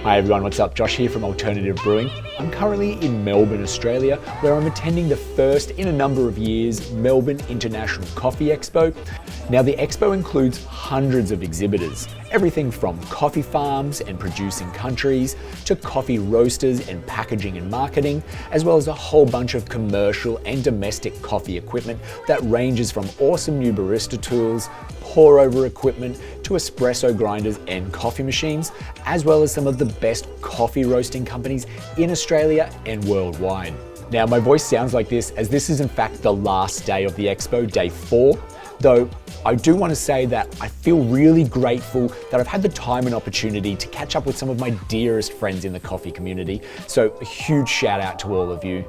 Hi everyone, what's up? Josh here from Alternative Brewing. I'm currently in Melbourne, Australia, where I'm attending the first in a number of years Melbourne International Coffee Expo. Now the expo includes hundreds of exhibitors, everything from coffee farms and producing countries to coffee roasters and packaging and marketing, as well as a whole bunch of commercial and domestic coffee equipment that ranges from awesome new barista tools, pour over equipment to espresso grinders and coffee machines, as well as some of the best coffee roasting companies in Australia and worldwide. Now my voice sounds like this as this is in fact the last day of the expo, day 4, though I do want to say that I feel really grateful that I've had the time and opportunity to catch up with some of my dearest friends in the coffee community, so a huge shout out to all of you.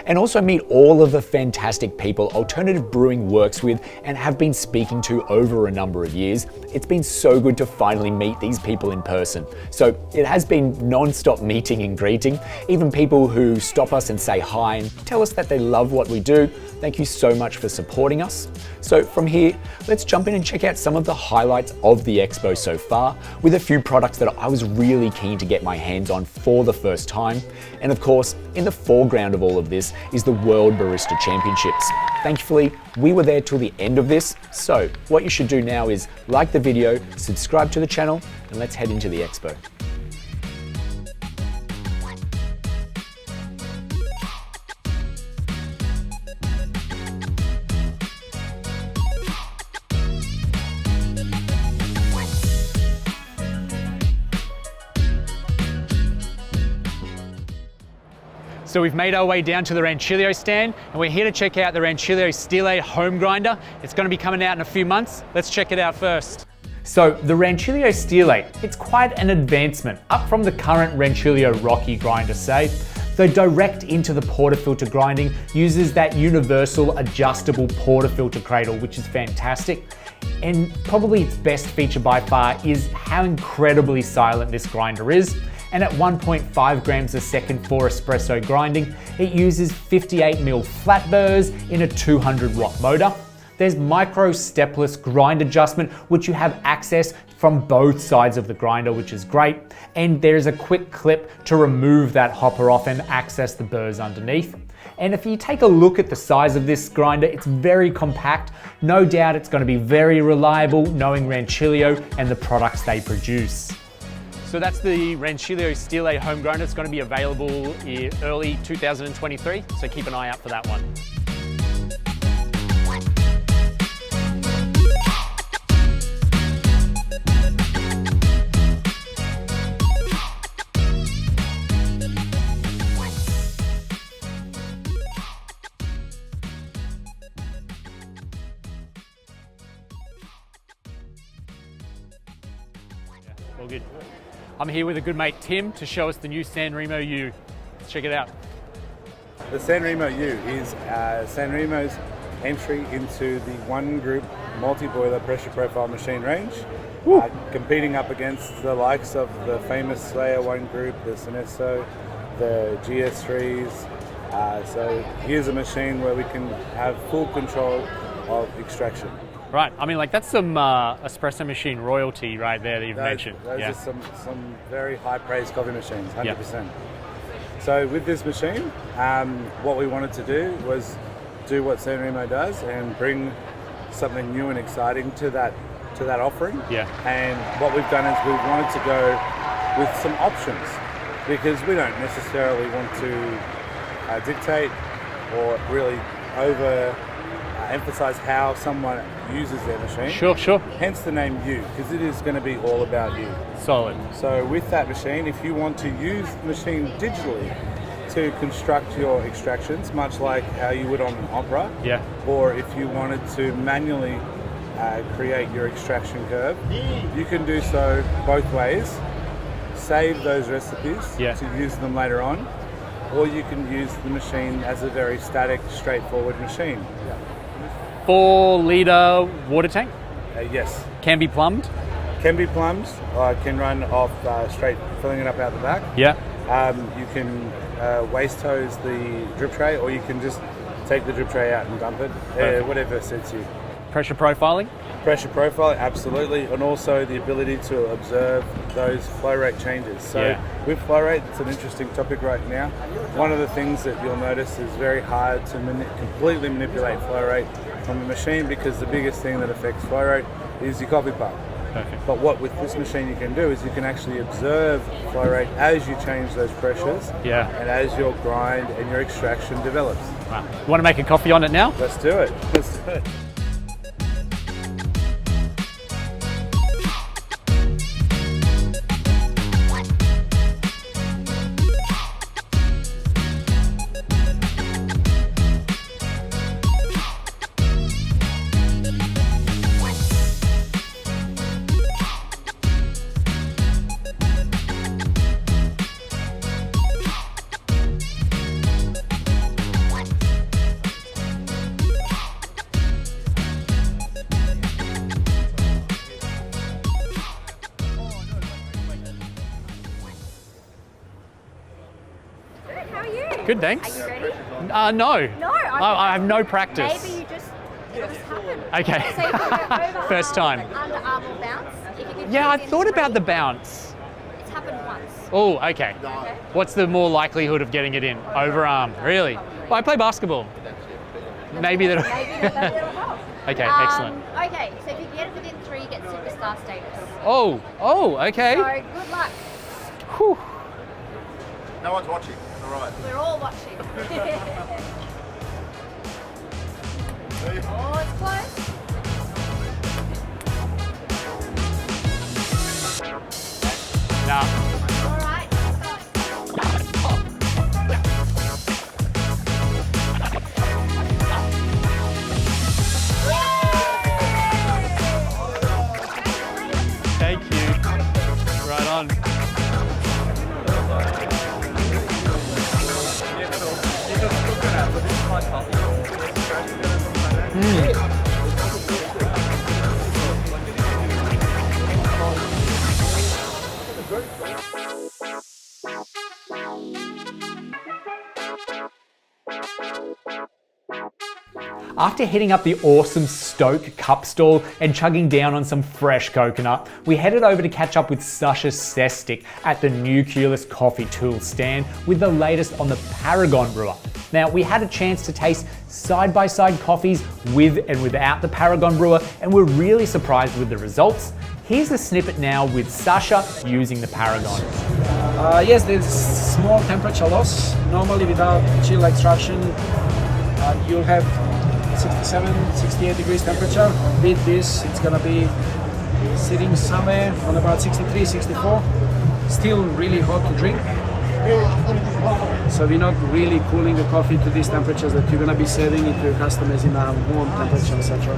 And also meet all of the fantastic people Alternative Brewing works with and have been speaking to over a number of years. It's been so good to finally meet these people in person. So it has been non-stop meeting and greeting, even people who stop us and say hi and tell us that they love what we do. Thank you so much for supporting us. So from here, let's jump in and check out some of the highlights of the expo so far, with a few products that I was really keen to get my hands on for the first time. And of course, in the foreground of all of this is the World Barista Championships. Thankfully, we were there till the end of this, so what you should do now is like the video, subscribe to the channel, and let's head into the expo. So we've made our way down to the Rancilio stand and we're here to check out the Rancilio Stile home grinder. It's going to be coming out in a few months. Let's check it out first. So the Rancilio Stile, it's quite an advancement up from the current Rancilio Rocky grinder, say. The direct into the portafilter grinding uses that universal adjustable portafilter cradle, which is fantastic. And probably its best feature by far is how incredibly silent this grinder is. And at 1.5 grams a second for espresso grinding, it uses 58mm flat burrs in a 200 watt motor. There's micro stepless grind adjustment, which you have access from both sides of the grinder, which is great. And there's a quick clip to remove that hopper off and access the burrs underneath. And if you take a look at the size of this grinder, it's very compact. No doubt it's going to be very reliable, knowing Rancilio and the products they produce. So that's the Rancilio Stile home grinder. It's going to be available in early 2023, so keep an eye out for that one. All good. I'm here with a good mate Tim to show us the new Sanremo U. Let's check it out. The Sanremo U is Sanremo's entry into the one group multi-boiler pressure profile machine range, competing up against the likes of the famous Slayer one group, the Synesso, the GS3s. So here's a machine where we can have full control of extraction. Right, I mean, like that's some espresso machine royalty right there that you've mentioned. Those are some very high praised coffee machines, 100%. Yeah. So with this machine, what we wanted to do was do what Sanremo does and bring something new and exciting to that offering. Yeah. And what we've done is we wanted to go with some options, because we don't necessarily want to dictate or really emphasize how someone uses their machine. Sure. Hence the name U, because it is going to be all about you. Solid. So with that machine, if you want to use the machine digitally to construct your extractions, much like how you would on an Opera, or if you wanted to manually create your extraction curve, you can do so both ways. Save those recipes to use them later on, or you can use the machine as a very static, straightforward machine. 4-litre water tank? Yes. Can be plumbed? Can be plumbed. Can run off straight, filling it up out the back. Yeah. You can waste hose the drip tray, or you can just take the drip tray out and dump it. Whatever suits you. Pressure profiling? Pressure profiling, absolutely, and also the ability to observe those flow rate changes. So with flow rate, it's an interesting topic right now. One of the things that you'll notice is very hard to completely manipulate flow rate from the machine, because the biggest thing that affects flow rate is your coffee pump. Perfect. But what with this machine you can do is you can actually observe flow rate as you change those pressures and as your grind and your extraction develops. Wow. You want to make a coffee on it now? Let's do it. Let's do it. How are you? Good, thanks. Are you ready? No. No. I have no practice. Maybe it just happened. Okay. So you can go over First time. Under arm or bounce. If you can Yeah, I choose in thought about three. the bounce. It's happened once. Oh, okay. Okay. What's the more likelihood of getting it in? Overarm, really? Well, I play basketball. Maybe that'll... Maybe that'll help. Okay, excellent. Okay, so if you get it within 3, you get superstar status. Oh, okay. So good luck. Whew. No one's watching. All right. We're all watching. Oh, it's close. Nah. All right, let's go. Thank you. Right on. After hitting up the awesome Stoke cup stall and chugging down on some fresh coconut, we headed over to catch up with Sasha Sestic at the Nucleus Coffee Tool stand with the latest on the Paragon brewer. Now, we had a chance to taste side-by-side coffees with and without the Paragon brewer, and we're really surprised with the results. Here's the snippet now with Sasha using the Paragon. Yes, there's small temperature loss. Normally without chill extraction, you'll have 67, 68 degrees temperature. With this, it's gonna be sitting somewhere on about 63, 64. Still really hot to drink. So we're not really cooling the coffee to these temperatures that you're gonna be serving it to your customers in a warm temperature, etc.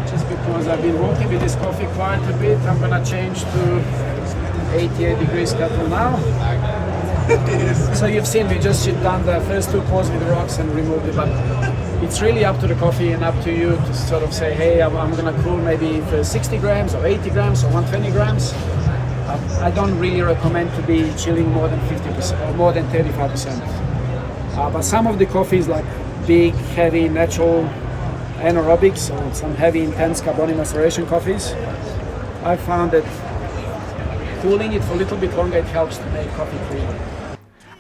Just because I've been working with this coffee quite a bit, I'm gonna change to 88 degrees kettle now. So you've seen we just done the first 2 pours with rocks and removed it, but it's really up to the coffee and up to you to sort of say, hey, I'm gonna cool maybe for 60 grams or 80 grams or 120 grams. I don't really recommend to be chilling more than 50% or more than 35%. But some of the coffees, like big, heavy, natural anaerobics or some heavy, intense carbonic maceration coffees, I found that cooling it for a little bit longer, it helps to make coffee cooler.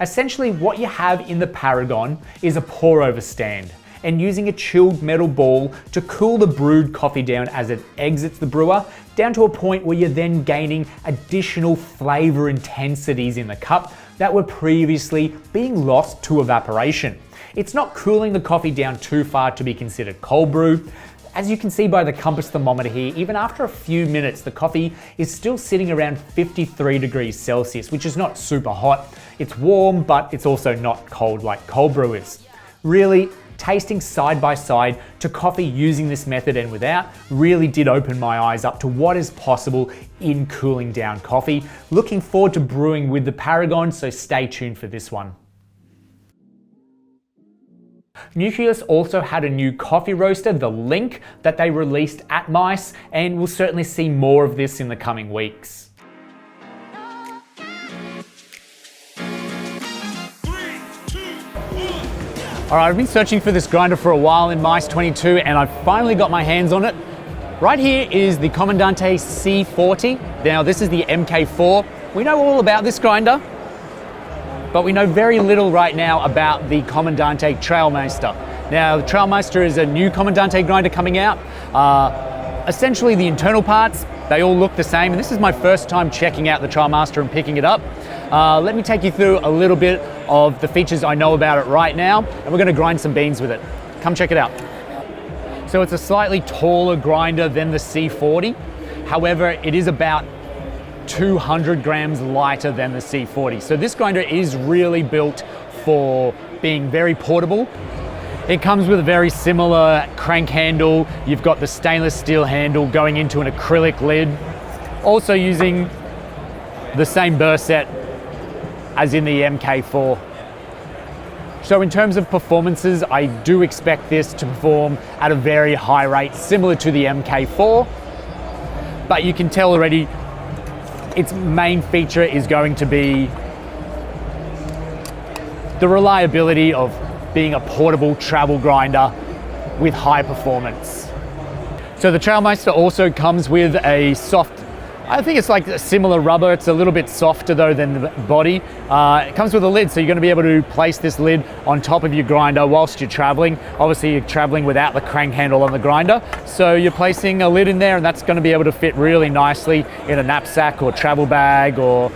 Essentially, what you have in the Paragon is a pour-over stand, and using a chilled metal ball to cool the brewed coffee down as it exits the brewer, down to a point where you're then gaining additional flavor intensities in the cup that were previously being lost to evaporation. It's not cooling the coffee down too far to be considered cold brew. As you can see by the compass thermometer here, even after a few minutes, the coffee is still sitting around 53 degrees Celsius, which is not super hot. It's warm, but it's also not cold like cold brew is. Really, tasting side by side to coffee using this method and without really did open my eyes up to what is possible in cooling down coffee. Looking forward to brewing with the Paragon, so stay tuned for this one. Nucleus also had a new coffee roaster, the Link, that they released at MICE, and we'll certainly see more of this in the coming weeks. All right, I've been searching for this grinder for a while in Mice 22 and I've finally got my hands on it. Right here is the Comandante C40. Now this is the MK4. We know all about this grinder, but we know very little right now about the Comandante Trailmeister. Now the Trailmeister is a new Comandante grinder coming out. Essentially the internal parts, they all look the same, and this is my first time checking out the Trailmeister and picking it up. Let me take you through a little bit of the features I know about it right now, and we're gonna grind some beans with it. Come check it out. So it's a slightly taller grinder than the C40. However, it is about 200 grams lighter than the C40. So this grinder is really built for being very portable. It comes with a very similar crank handle. You've got the stainless steel handle going into an acrylic lid. Also using the same burr set as in the MK4. So in terms of performances, I do expect this to perform at a very high rate, similar to the MK4, but you can tell already its main feature is going to be the reliability of being a portable travel grinder with high performance. So the Trailmeister also comes with a soft, I think it's like a similar rubber. It's a little bit softer though than the body. It comes with a lid, so you're going to be able to place this lid on top of your grinder whilst you're traveling. Obviously you're traveling without the crank handle on the grinder, so you're placing a lid in there and that's going to be able to fit really nicely in a knapsack or travel bag or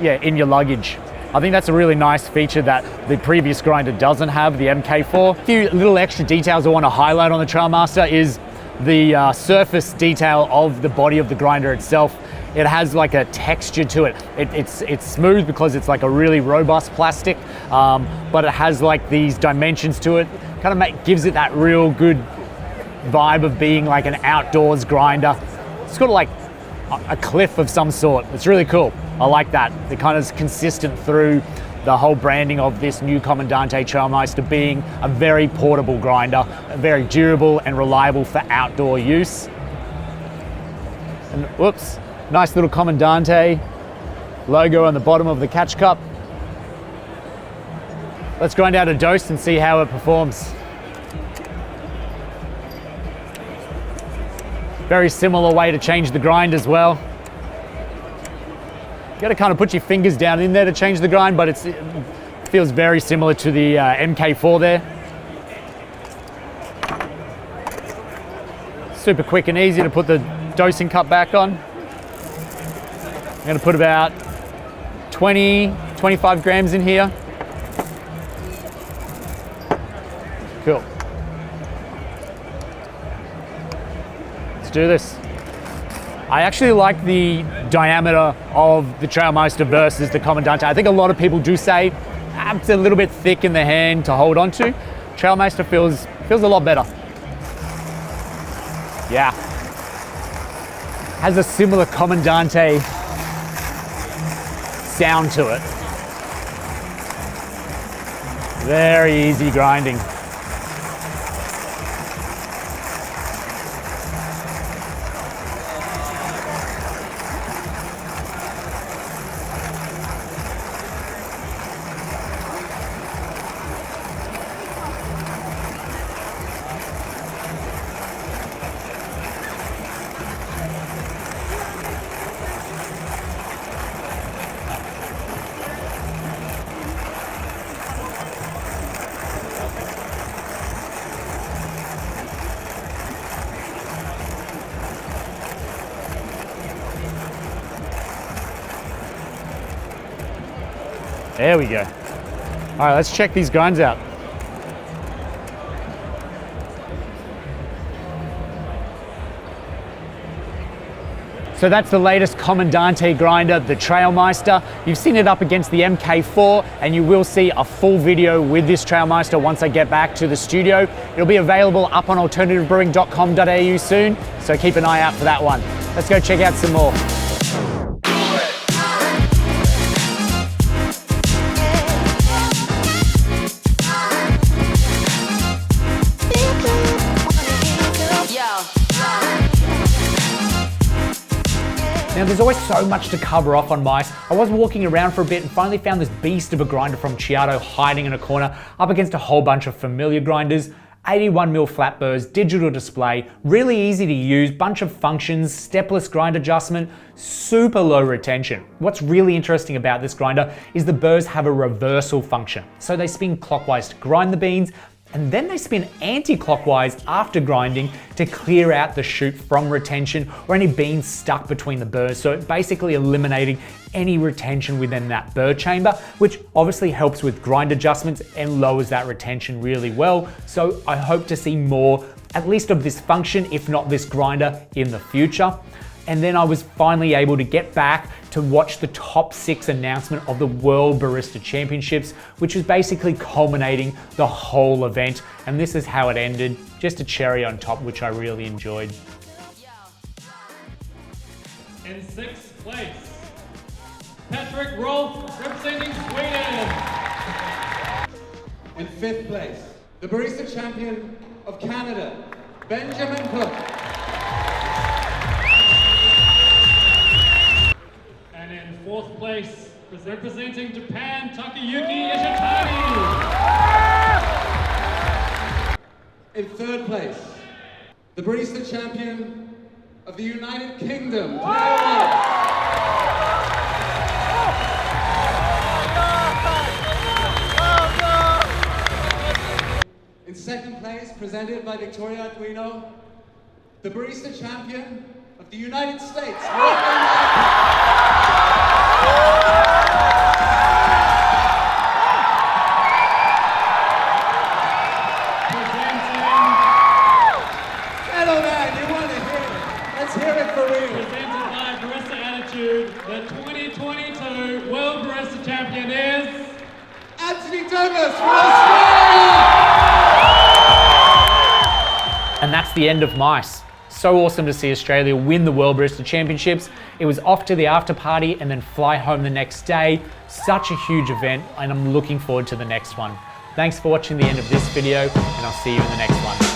in your luggage. I think that's a really nice feature that the previous grinder doesn't have, the MK4. A few little extra details I want to highlight on the Trailmeister is the surface detail of the body of the grinder itself. It has like a texture to it. It's smooth because it's like a really robust plastic, but it has like these dimensions to it. Kind of gives it that real good vibe of being like an outdoors grinder. It's got like a cliff of some sort. It's really cool. I like that. It kind of is consistent through the whole branding of this new Comandante Trailmeister being a very portable grinder, very durable and reliable for outdoor use. And whoops, nice little Comandante logo on the bottom of the catch cup. Let's grind out a dose and see how it performs. Very similar way to change the grind as well. You gotta kind of put your fingers down in there to change the grind, but it feels very similar to the MK4 there. Super quick and easy to put the dosing cup back on. I'm gonna put about 20-25 grams in here. Cool. Let's do this. I actually like the diameter of the Trailmeister versus the Comandante. I think a lot of people do say it's a little bit thick in the hand to hold on to. Trailmeister feels a lot better. Yeah. Has a similar Comandante sound to it. Very easy grinding. There we go. All right, let's check these grinds out. So that's the latest Comandante grinder, the Trailmeister. You've seen it up against the MK4, and you will see a full video with this Trailmeister once I get back to the studio. It'll be available up on alternativebrewing.com.au soon, so keep an eye out for that one. Let's go check out some more. Now there's always so much to cover off on mice. I was walking around for a bit and finally found this beast of a grinder from Chiato hiding in a corner up against a whole bunch of familiar grinders. 81mm flat burrs, digital display, really easy to use, bunch of functions, stepless grind adjustment, super low retention. What's really interesting about this grinder is the burrs have a reversal function. So they spin clockwise to grind the beans, and then they spin anti-clockwise after grinding to clear out the chute from retention or any beans stuck between the burrs. So it basically eliminating any retention within that burr chamber, which obviously helps with grind adjustments and lowers that retention really well. So I hope to see more, at least of this function, if not this grinder, in the future. And then I was finally able to get back to watch the top 6 announcement of the World Barista Championships, which was basically culminating the whole event. And this is how it ended, just a cherry on top, which I really enjoyed. In 6th place, Patrick Rolf, representing Sweden. In 5th place, the Barista Champion of Canada, Benjamin Cook. And in 4th place, representing Japan, Takayuki Ishitani. In 3rd place, the Barista Champion of the United Kingdom, In 2nd place, presented by Victoria Arduino, the Barista Champion of the United States, Presented by Barista Attitude, the 2022 World Barista Champion is Anthony Douglas from Australia! And that's the end of mice. So awesome to see Australia win the World Barista Championships. It was off to the after party and then fly home the next day. Such a huge event, and I'm looking forward to the next one. Thanks for watching the end of this video, and I'll see you in the next one.